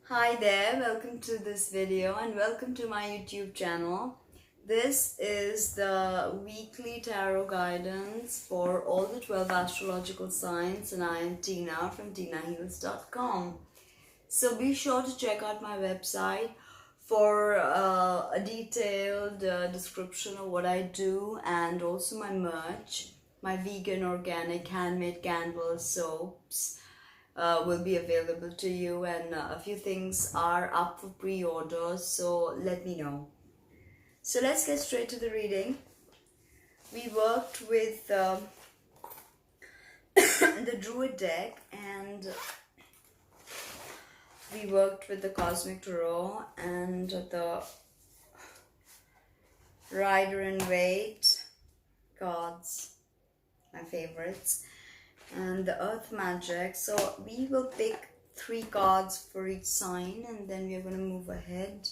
Hi there, welcome to this video and welcome to my YouTube channel. This is the weekly tarot guidance for all the 12 astrological signs, and I am Tina from tinaheals.com. So be sure to check out my website for a detailed description of what I do, and also my merch, my vegan, organic, handmade candles, soaps, will be available to you, and a few things are up for pre-order, so let me know. So let's get straight to the reading. We worked with the Druid deck, and we worked with the Cosmic Tarot and the Rider and Waite cards, my favorites, and the Earth Magic. So we will pick 3 cards for each sign, and then we are going to move ahead.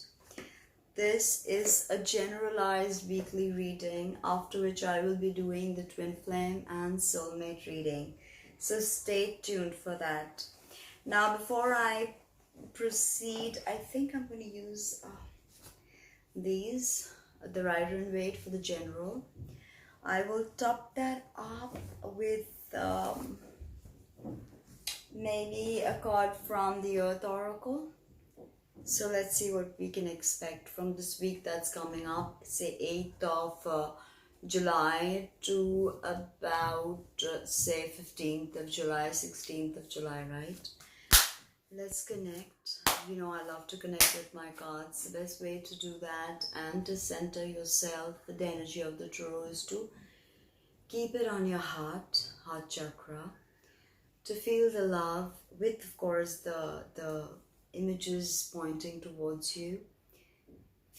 This is a generalized weekly reading, after which I will be doing the Twin Flame and Soulmate reading. So stay tuned for that. Now, before I proceed, I think I'm going to use these, the Rider and Waite for the general. I will top that up with maybe a card from the Earth Oracle. So let's see what we can expect from this week that's coming up, say 8th of July to about say 15th of July, 16th of July, right? Let's connect. You know, I love to connect with my cards. The best way to do that and to center yourself with the energy of the tarot is to keep it on your heart chakra, to feel the love with, of course, the images pointing towards you.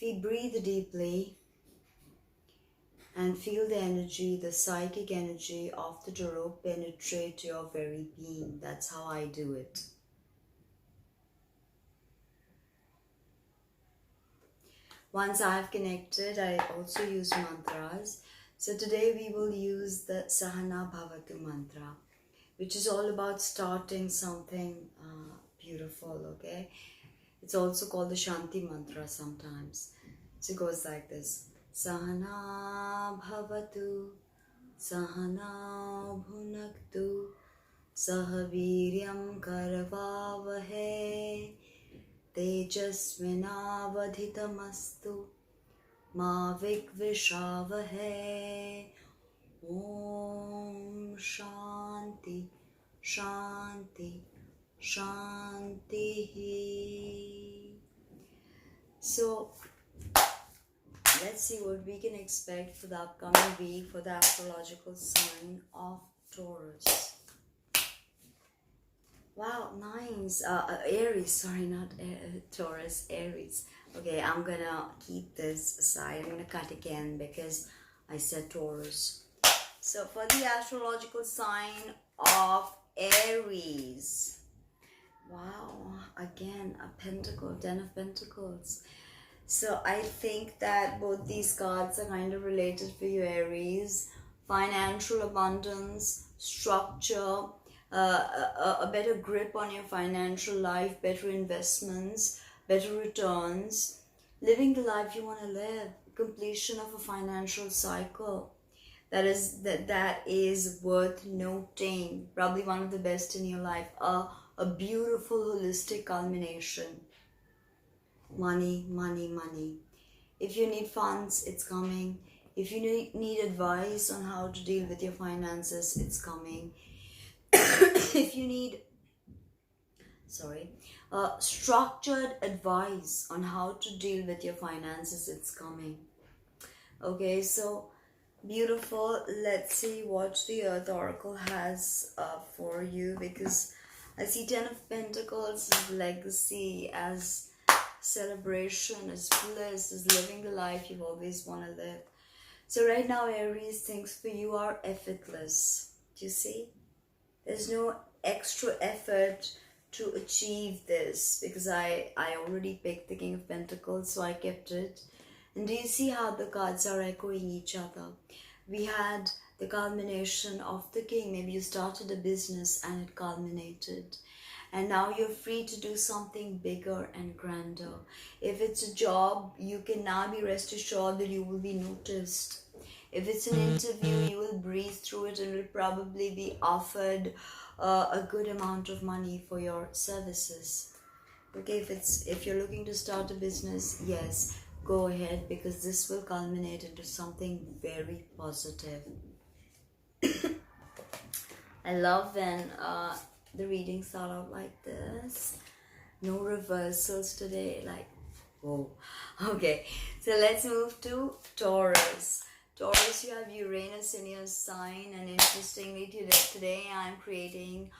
Breathe deeply and feel the energy, the psychic energy of the tarot penetrate your very being. That's how I do it. Once I've connected, I also use mantras. So today we will use the Sahana Bhavatu mantra, which is all about starting something beautiful, okay? It's also called the Shanti mantra sometimes. So it goes like this. Sahana Bhavatu, Sahana Bhunaktu, Sahaviryam Karavavahe, Tejasvinavadhitamastu, Ma Vikvishavahe. Om Shanti, Shanti, Shanti. So let's see what we can expect for the upcoming week for the astrological sign of Taurus. Wow, nice. Aries, sorry, not Taurus, Aries. Okay, I'm gonna keep this aside. I'm gonna cut again because I said Taurus. So for the astrological sign of Aries, wow, again a pentacle, 10 of pentacles. So I think that both these cards are kind of related for you, Aries. Financial abundance, structure, a better grip on your financial life, better investments, better returns, living the life you want to live, completion of a financial cycle. That is worth noting. Probably one of the best in your life. A beautiful holistic culmination. Money, money, money. If you need funds, it's coming. If you need advice on how to deal with your finances, it's coming. If you need, structured advice on how to deal with your finances, it's coming. Okay, so beautiful. Let's see what the Earth Oracle has for you, because I see 10 of Pentacles as legacy, as celebration, as bliss, as living the life you've always wanted to live. So right now, Aries, things for you are effortless. Do you see? There's no extra effort to achieve this, because I already picked the King of Pentacles, so I kept it. And do you see how the cards are echoing each other? We had the culmination of the King. Maybe you started a business and it culminated. and now you're free to do something bigger and grander. If it's a job, you can now be rest assured that you will be noticed. If it's an interview, you will breeze through it and will probably be offered a good amount of money for your services. Okay, if you're looking to start a business, yes, go ahead, because this will culminate into something very positive. I love when the readings start out like this. No reversals today, like, whoa. Okay, so let's move to Taurus. Taurus, you have Uranus in your sign, and interestingly today I'm creating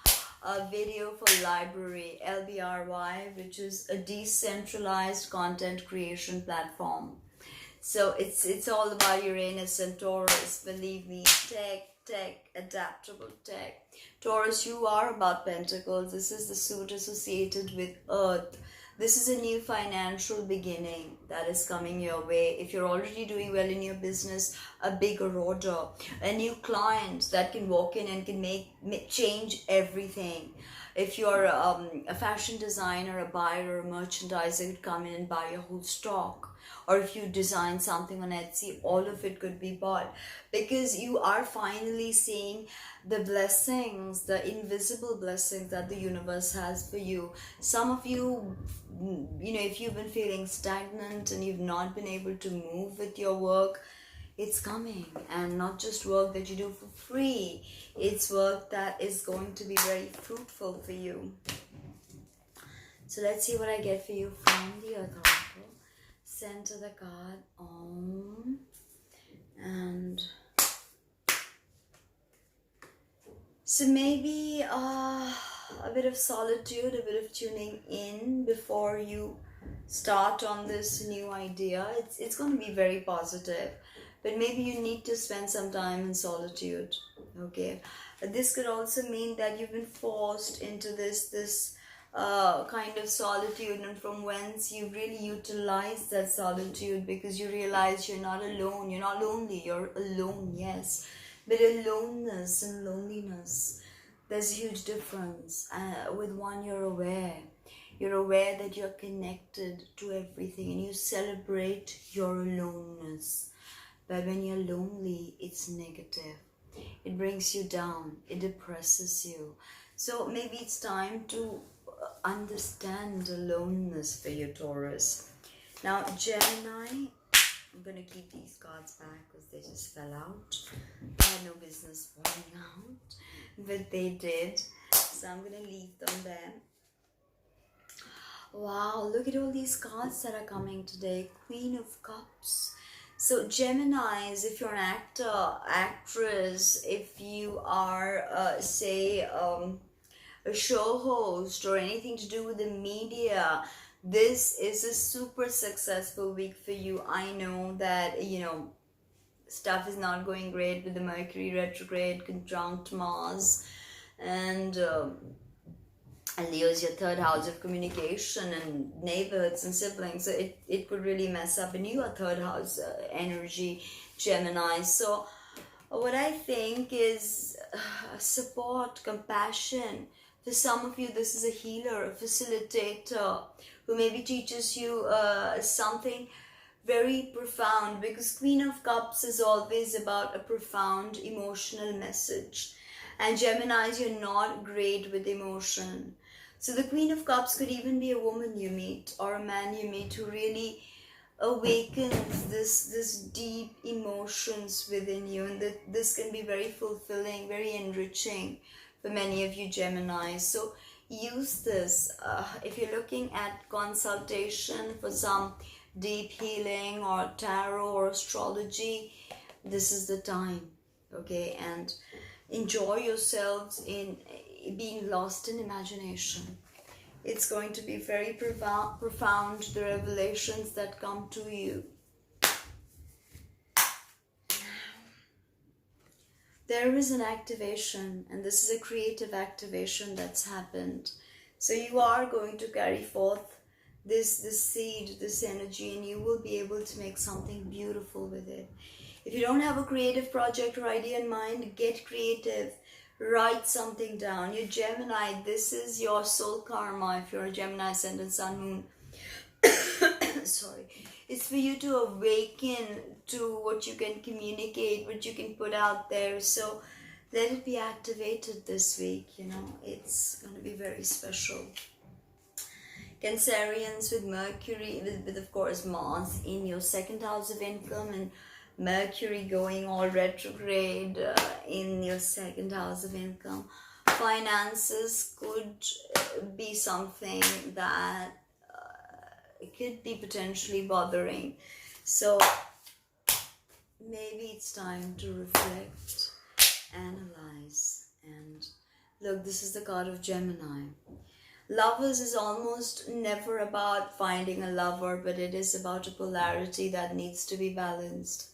a video for Library, LBRY, which is a decentralized content creation platform. So it's all about Uranus and Taurus, believe me, tech, adaptable tech. Taurus, you are about Pentacles. This is the suit associated with Earth. This is a new financial beginning that is coming your way. If you're already doing well in your business, a bigger order, a new client that can walk in and can change everything. If you're a fashion designer, a buyer, or a merchandiser, could come in and buy your whole stock. Or if you design something on Etsy, all of it could be bought, because you are finally seeing the blessings, the invisible blessings that the universe has for you. Some of you, if you've been feeling stagnant and you've not been able to move with your work, it's coming. And not just work that you do for free, it's work that is going to be very fruitful for you. So let's see what I get for you from the Earth Oracle. Center the card Om, and so maybe a bit of solitude, a bit of tuning in before you start on this new idea. It's going to be very positive, but maybe you need to spend some time in solitude. Okay, this could also mean that you've been forced into this kind of solitude, and from whence you really utilize that solitude, because you realize you're not alone. You're not lonely, you're alone, yes, but aloneness and loneliness, there's a huge difference. With one, you're aware that you're connected to everything and you celebrate your aloneness. But when you're lonely, it's negative, it brings you down, it depresses you. So maybe it's time to understand aloneness for you, Taurus. Now, Gemini, I'm going to keep these cards back because they just fell out. They had no business falling out, but they did. So I'm going to leave them there. Wow, look at all these cards that are coming today. Queen of Cups. So Geminis, if you're an actor, actress, if you are, a show host or anything to do with the media, this is a super successful week for you. I know that, stuff is not going great with the Mercury retrograde conjunct Mars, and Leo is your third house of communication and neighborhoods and siblings, so it could really mess up. And you are third house energy, Gemini. So what I think is support, compassion. For some of you, this is a healer, a facilitator, who maybe teaches you something very profound, because Queen of Cups is always about a profound emotional message. And Geminis, you're not great with emotion. So the Queen of Cups could even be a woman you meet or a man you meet who really awakens this deep emotions within you, and that this can be very fulfilling, very enriching for many of you Geminis. So use this. If you're looking at consultation for some deep healing or tarot or astrology, this is the time. Okay, and enjoy yourselves in being lost in imagination. It's going to be very profound, the revelations that come to you. There is an activation, and this is a creative activation that's happened. So you are going to carry forth this seed, this energy, and you will be able to make something beautiful with it. If you don't have a creative project or idea in mind, get creative. Write something down. You're Gemini, this is your soul karma. If you're a Gemini ascendant, sun, moon, sorry, it's for you to awaken to what you can communicate, what you can put out there. So let it be activated this week. It's going to be very special. Cancerians with Mercury, with of course Mars in your second house of income, and Mercury going all retrograde in your second house of income. Finances could be something that could be potentially bothering. So maybe it's time to reflect, analyze, and look, this is the card of Gemini. Lovers is almost never about finding a lover, but it is about a polarity that needs to be balanced.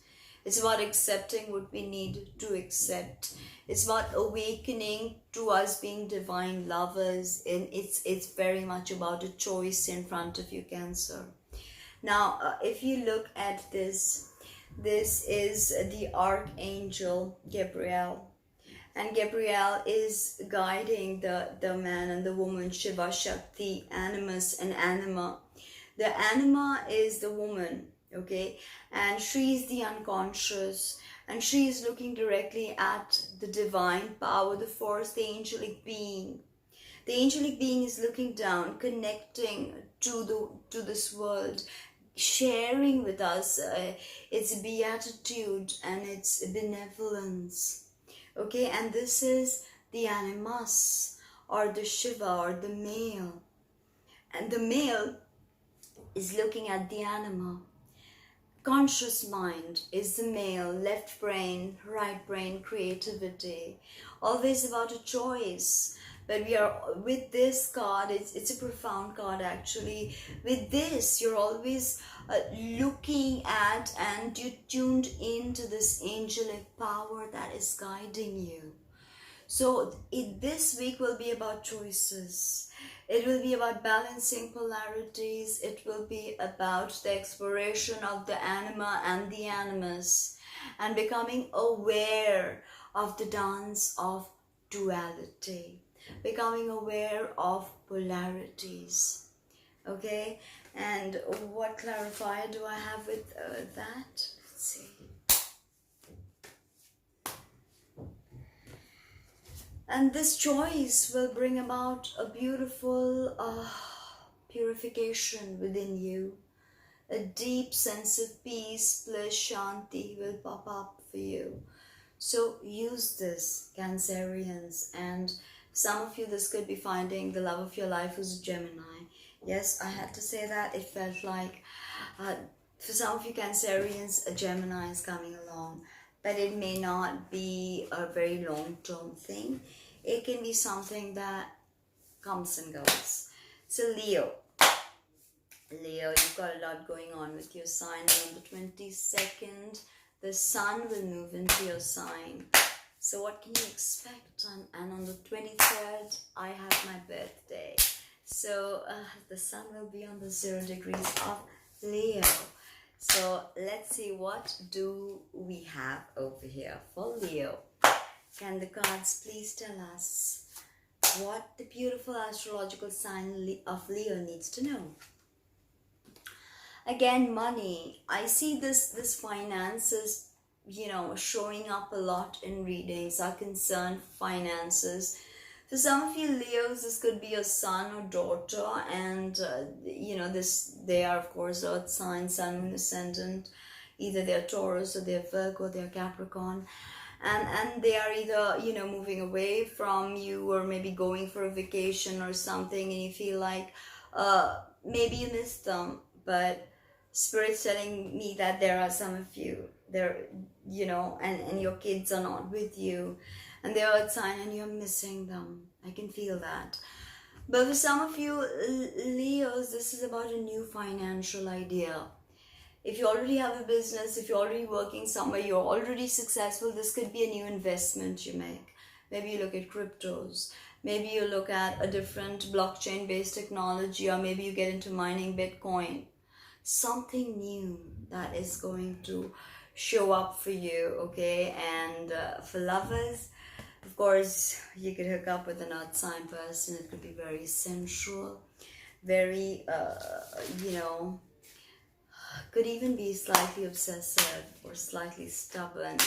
It's about accepting what we need to accept. It's about awakening to us being divine lovers, and it's very much about a choice in front of you, Cancer. Now, if you look at this is the Archangel Gabriel. And Gabriel is guiding the man and the woman, Shiva, Shakti, Animus and Anima. The Anima is the woman, okay? And she is the unconscious. And she is looking directly at the divine power, the force, the angelic being. The angelic being is looking down, connecting to this world, sharing with us its beatitude and its benevolence. Okay, and this is the Animus, or the Shiva, or the male. And the male is looking at the Anima. Conscious mind is the male, left brain, right brain, creativity. Always about a choice. But we are, with this card, it's a profound card actually. With this, you're always looking at, and you tuned into this angelic power that is guiding you. So this week will be about choices. It will be about balancing polarities. It will be about the exploration of the Anima and the Animus, and becoming aware of the dance of duality. Becoming aware of polarities. Okay, and what clarifier do I have with that? Let's see. And this choice will bring about a beautiful purification within you. A deep sense of peace, bliss, shanti will pop up for you. So use this, Cancerians, and some of you, this could be finding the love of your life who's a Gemini. Yes, I had to say that. It felt like, for some of you Cancerians, a Gemini is coming along. But it may not be a very long-term thing. It can be something that comes and goes. So Leo, you've got a lot going on with your sign. On the 22nd, the sun will move into your sign. So what can you expect? And on the 23rd, I have my birthday. So the sun will be on the 0 degrees of Leo. So let's see, what do we have over here for Leo? Can the cards please tell us what the beautiful astrological sign of Leo needs to know? Again, money. I see this finances, showing up a lot in readings are concerned finances. For some of you Leos, this could be your son or daughter, and they are of course earth sign, sun, moon, ascendant. Either they're Taurus or they're Virgo or they're Capricorn, and they are either moving away from you, or maybe going for a vacation or something, and you feel like maybe you missed them. But Spirit's telling me that there are some of you there, and your kids are not with you, and they're earth sign and you're missing them. I can feel that. But for some of you Leos, this is about a new financial idea. If you already have a business, if you're already working somewhere, you're already successful, this could be a new investment you make. Maybe you look at cryptos. Maybe you look at a different blockchain based technology, or maybe you get into mining Bitcoin. Something new that is going to show up for you, okay? And for lovers, Of course, you could hook up with an earth sign person. It could be very sensual, very, you know, could even be slightly obsessive or slightly stubborn.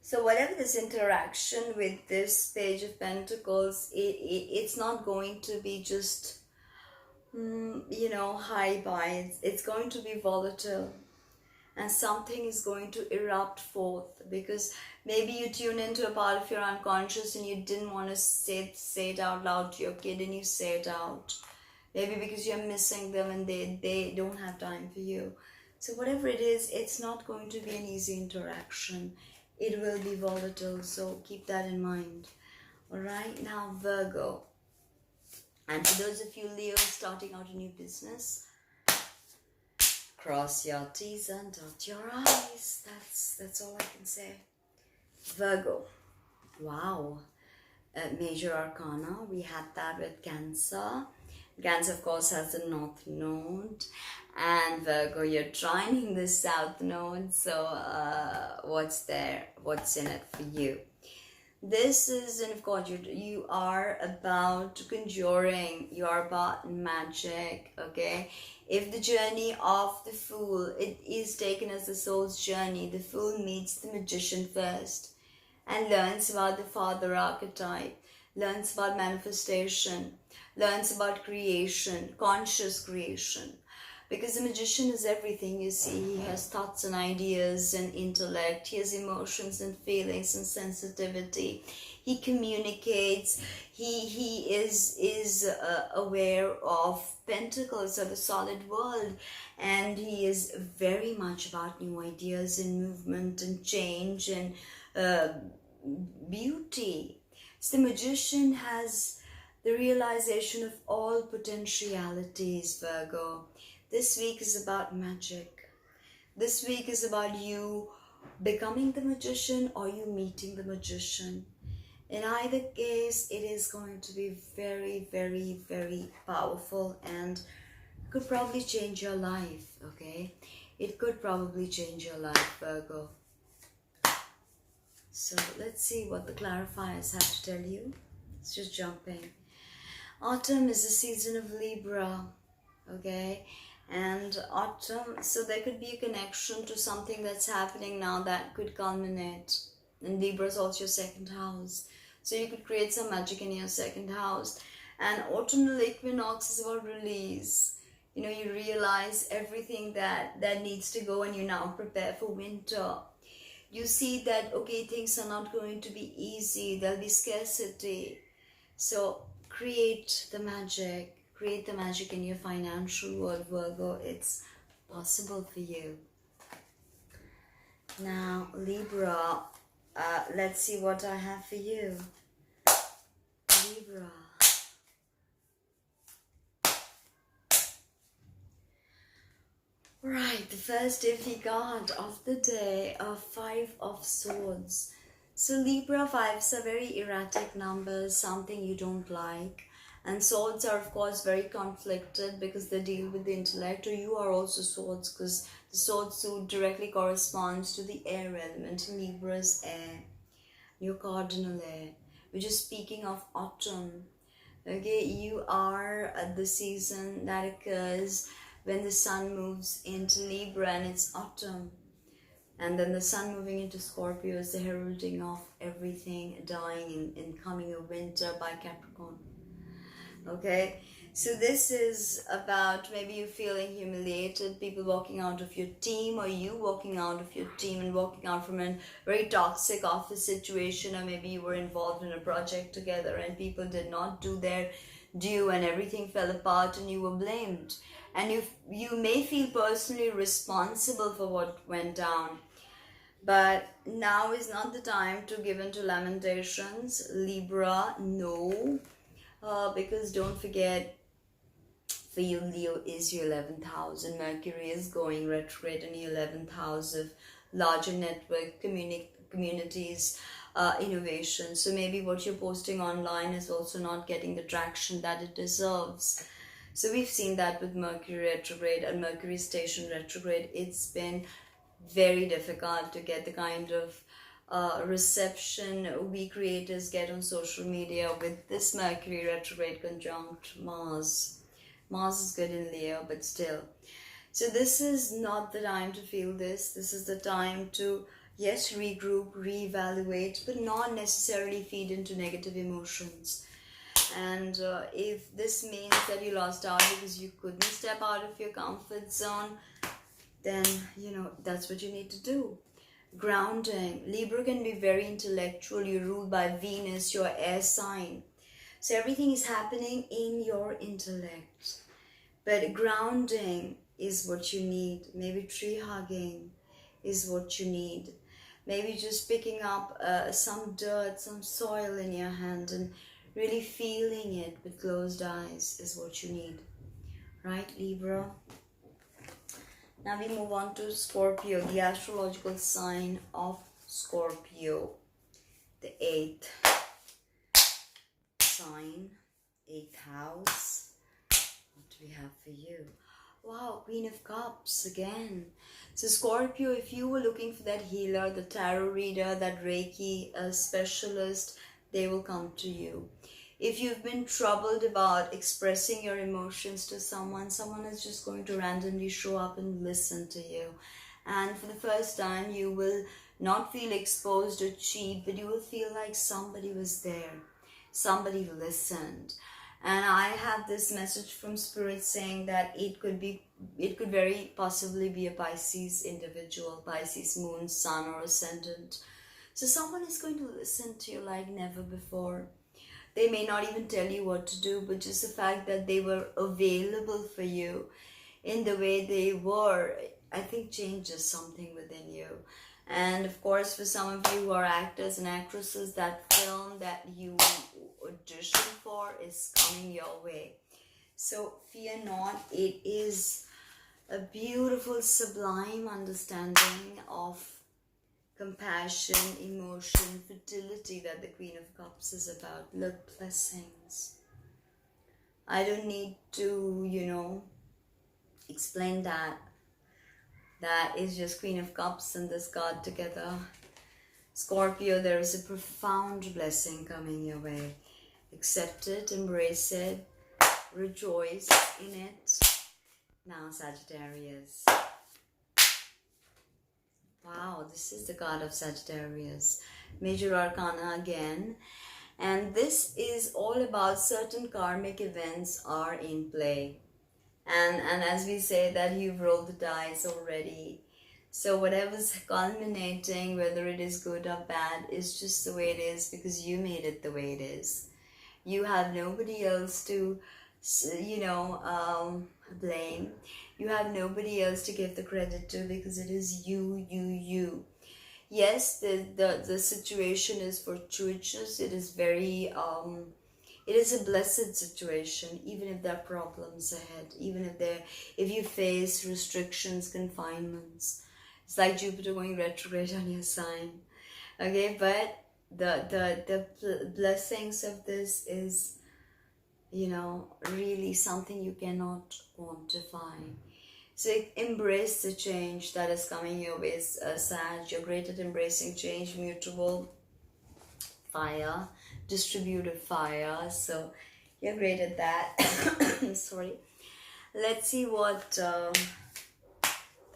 So whatever this interaction with this Page of Pentacles, it's not going to be just, you know, high by. It's going to be volatile. And something is going to erupt forth, because maybe you tune into a part of your unconscious and you didn't want to say it out loud to your kid, and you say it out. Maybe because you're missing them and they don't have time for you. So whatever it is, it's not going to be an easy interaction. It will be volatile, so keep that in mind. Alright, now Virgo. And for those of you Leo starting out a new business, cross your T's and dot your I's. That's all I can say. Virgo. Wow. Major Arcana. We had that with Cancer. Cancer, of course, has the North Node. And Virgo, you're trining the South Node. So what's there? What's in it for you? This is, and of course, you are about conjuring. You are about magic, okay? If the journey of the Fool, it is taken as the soul's journey, the Fool meets the Magician first and learns about the Father archetype, learns about manifestation, learns about creation, conscious creation. Because the Magician is everything, you see. He has thoughts and ideas and intellect. He has emotions and feelings and sensitivity. He communicates. He is aware of pentacles, of a solid world. And he is very much about new ideas and movement and change and beauty. So the Magician has the realization of all potentialities, Virgo. This week is about magic. This week is about you becoming the Magician or you meeting the Magician. In either case, it is going to be very, very, very powerful and could probably change your life, okay? It could probably change your life, Virgo. So let's see what the clarifiers have to tell you. Let's just jump in. Autumn is the season of Libra, okay? And autumn, so there could be a connection to something that's happening now that could culminate. And Libra is also your second house, so you could create some magic in your second house. And autumnal equinox is about release. You know, you realize everything that needs to go, and you now prepare for winter. You see that, okay, things are not going to be easy. There'll be scarcity. So create the magic. Create the magic in your financial world, Virgo. It's possible for you. Now, Libra, let's see what I have for you. Libra. Right, the first iffy card of the day, a 5 of Swords. So Libra, 5s are very erratic numbers, something you don't like. And swords are, of course, very conflicted because they deal with the intellect. Or you are also swords, because the sword suit directly corresponds to the air element. Libra's air, your cardinal air. We're just speaking of autumn. Okay, you are at the season that occurs when the sun moves into Libra and it's autumn. And then the sun moving into Scorpio is the heralding of everything dying and coming a winter by Capricorn. Okay, so this is about maybe you feeling humiliated, people walking out of your team, or you walking out of your team and walking out from a very toxic office situation, or maybe you were involved in a project together and people did not do their due and everything fell apart and you were blamed. And you may feel personally responsible for what went down. But now is not the time to give in to lamentations. Libra, no. Because don't forget, for you, Leo is your 11th house, and Mercury is going retrograde in your 11th house of larger network, communities, innovation. So maybe what you're posting online is also not getting the traction that it deserves. So we've seen that with Mercury retrograde and Mercury station retrograde. It's been very difficult to get the kind of reception we creators get on social media with this Mercury retrograde conjunct Mars. Mars is good in Leo, but still. So this is not the time to feel this. This is the time to, yes, regroup, reevaluate, but not necessarily feed into negative emotions. And if this means that you lost out because you couldn't step out of your comfort zone, then, that's what you need to do. Grounding. Libra can be very intellectual. You're ruled by Venus, your air sign. So everything is happening in your intellect. But grounding is what you need. Maybe tree hugging is what you need. Maybe just picking up some dirt, some soil in your hand and really feeling it with closed eyes is what you need. Right, Libra? Now we move on to Scorpio, the astrological sign of Scorpio. The 8th sign, 8th house. What do we have for you? Wow, Queen of Cups again. So Scorpio, if you were looking for that healer, the tarot reader, that Reiki specialist, they will come to you. If you've been troubled about expressing your emotions to someone, someone is just going to randomly show up and listen to you. And for the first time, you will not feel exposed or cheap, but you will feel like somebody was there. Somebody listened. And I have this message from Spirit saying that it could very possibly be a Pisces individual, Pisces moon, sun, or ascendant. So someone is going to listen to you like never before. They may not even tell you what to do, but just the fact that they were available for you in the way they were, I think changes something within you. And of course, for some of you who are actors and actresses, that film that you audition for is coming your way. So fear not, it is a beautiful, sublime understanding of compassion, emotion, fertility that the Queen of Cups is about. Look, blessings. I don't need to, explain that. That is just Queen of Cups and this card together. Scorpio, there is a profound blessing coming your way. Accept it, embrace it, rejoice in it. Now, Sagittarius. Wow, this is the card of Sagittarius. Major Arcana again. And this is all about certain karmic events are in play. And as we say that you've rolled the dice already. So whatever's culminating, whether it is good or bad, is just the way it is because you made it the way it is. You have nobody else to, blame. You have nobody else to give the credit to because it is you. Yes, the situation is fortuitous. It is very, it is a blessed situation, even if there are problems ahead, even if you face restrictions, confinements. It's like Jupiter going retrograde on your sign. Okay, but the blessings of this is, really something you cannot quantify. So embrace the change that is coming your way, Sag. You're great at embracing change, mutable fire, distributive fire. So you're great at that. Sorry. Let's see what the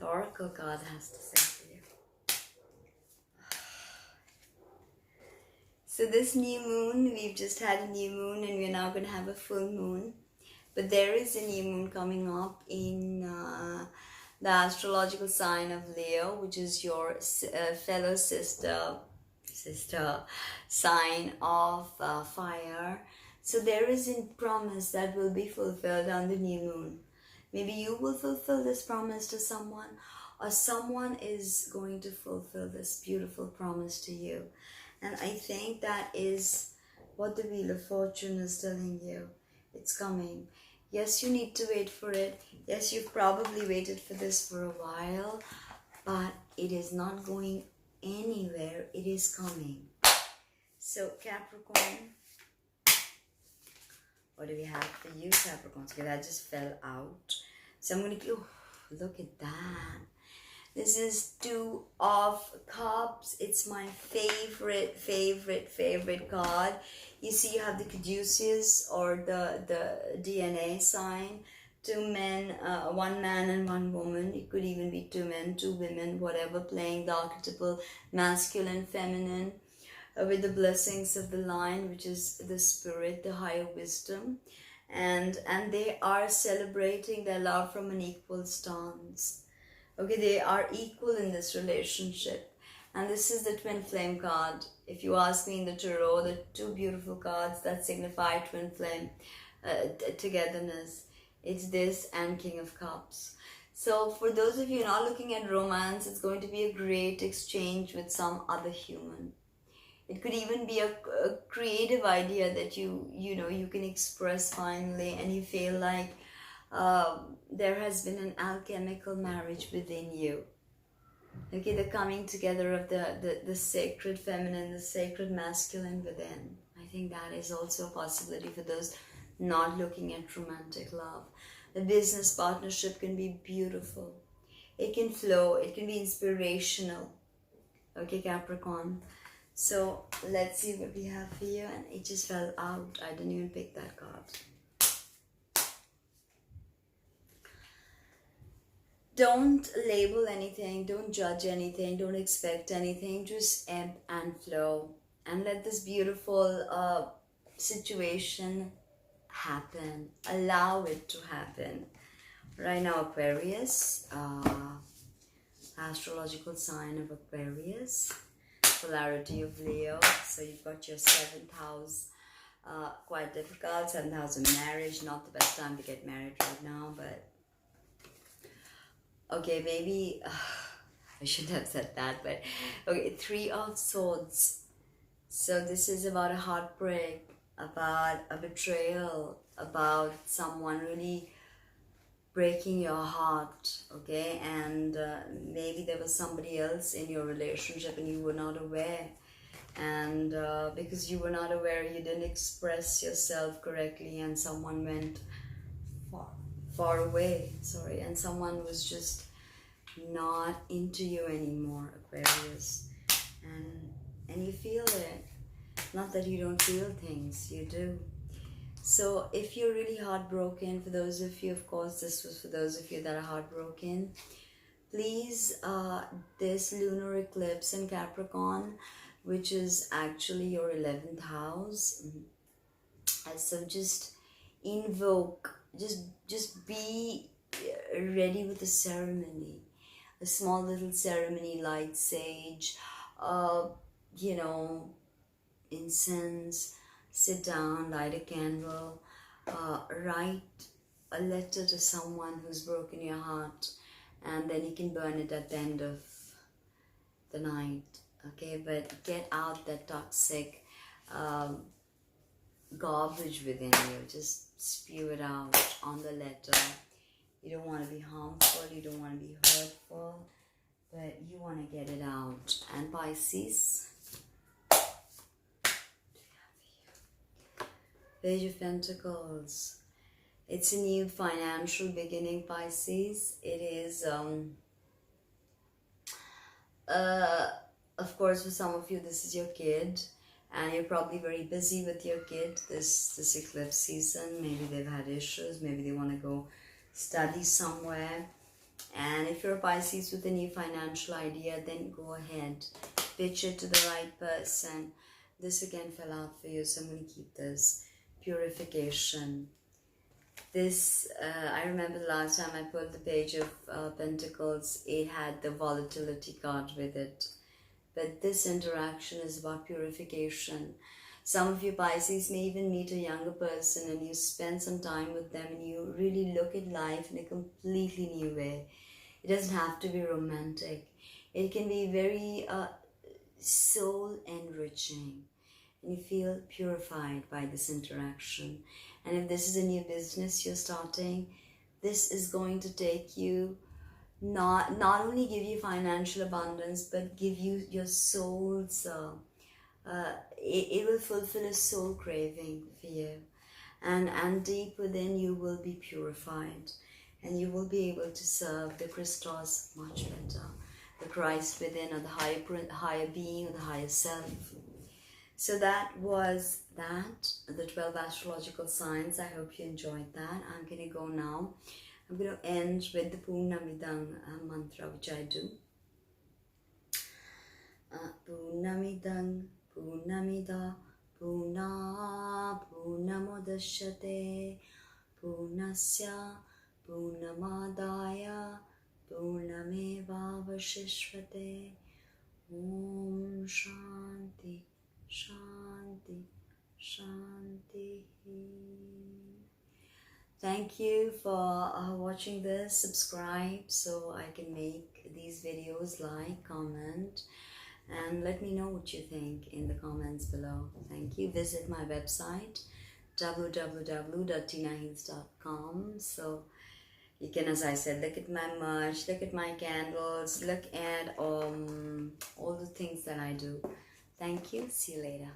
Oracle card has to say for you. So this new moon, we've just had a new moon and we're now going to have a full moon. But there is a new moon coming up in the astrological sign of Leo, which is your fellow sister sign of fire. So there is a promise that will be fulfilled on the new moon. Maybe you will fulfill this promise to someone, or someone is going to fulfill this beautiful promise to you. And I think that is what the Wheel of Fortune is telling you. It's coming. Yes, you need to wait for it. Yes, you've probably waited for this for a while, but it is not going anywhere. It is coming. So Capricorn, what do we have for you, Capricorn? Okay, that just fell out. So I'm going to, look at that. This is Two of Cups. It's my favorite card. You see, you have the caduceus, or the DNA sign. Two men, one man and one woman. It could even be two men, two women, whatever, playing the archetypal masculine, feminine, with the blessings of the line, which is the spirit, the higher wisdom. And they are celebrating their love from an equal stance. Okay, they are equal in this relationship. And this is the twin flame card. If you ask me, in the tarot, the two beautiful cards that signify twin flame togetherness. It's this and King of Cups. So for those of you not looking at romance, it's going to be a great exchange with some other human. It could even be a creative idea that you can express finally, and you feel like there has been an alchemical marriage within you. Okay, the coming together of the sacred feminine, the sacred masculine within. I think that is also a possibility for those not looking at romantic love. The business partnership can be beautiful. It can flow. It can be inspirational. Okay, Capricorn. So let's see what we have for you. And it just fell out. I didn't even pick that card. Don't label anything, don't judge anything, don't expect anything, just ebb and flow. And let this beautiful situation happen. Allow it to happen. Right now, Aquarius, astrological sign of Aquarius, polarity of Leo. So you've got your 7th house, quite difficult. 7th house of marriage, not the best time to get married right now, but okay, maybe I shouldn't have said that, but okay, 3 of Swords. So this is about a heartbreak, about a betrayal, about someone really breaking your heart, okay? And maybe there was somebody else in your relationship and you were not aware. And because you were not aware, you didn't express yourself correctly, and someone went far away, sorry, and someone was just not into you anymore, Aquarius, and you feel it. Not that you don't feel things, you do. So if you're really heartbroken, for those of you, of course this was for those of you that are heartbroken, please, this lunar eclipse in Capricorn, which is actually your 11th house, so just invoke, just be ready with a ceremony, a small little ceremony, light sage, incense, sit down, light a candle, write a letter to someone who's broken your heart, and then you can burn it at the end of the night, okay? But get out that toxic garbage within you. Just spew it out on the letter. You don't want to be harmful, you don't want to be hurtful, but you want to get it out. And Pisces, Page of Pentacles. It's a new financial beginning, Pisces. It is, of course, for some of you, this is your kid, and you're probably very busy with your kid this eclipse season. Maybe they've had issues, maybe they want to go study somewhere. And if you're a Pisces with a new financial idea, then go ahead, pitch it to the right person. This again fell out for you, so I'm going to keep this. Purification. This, I remember the last time I pulled the Page of Pentacles, it had the volatility card with it. But this interaction is about purification. Some of you Pisces may even meet a younger person and you spend some time with them and you really look at life in a completely new way. It doesn't have to be romantic. It can be very soul enriching. And you feel purified by this interaction. And if this is a new business you're starting, this is going to take you, not only give you financial abundance, but give you your soul's, it will fulfill a soul craving for you. And deep within you will be purified. and you will be able to serve the Christos much better, the Christ within, or the higher being, or the higher self. So that was that, the 12 astrological signs. I hope you enjoyed that. I'm going to go now. I'm going to end with the Poonamidang mantra, which I do. Poonamidang, Poonamida, Poona, Poonamodashyate, Poonasya, Poonamadaya, Poonameva Vashishvate. Om Shanti, Shanti, Shanti. Thank you for watching this. Subscribe so I can make these videos, like, comment, and let me know what you think in the comments below. Thank you. Visit my website www.tinaheals.com, so you can, as I said, look at my merch, look at my candles, look at all the things that I do. Thank you. See you later.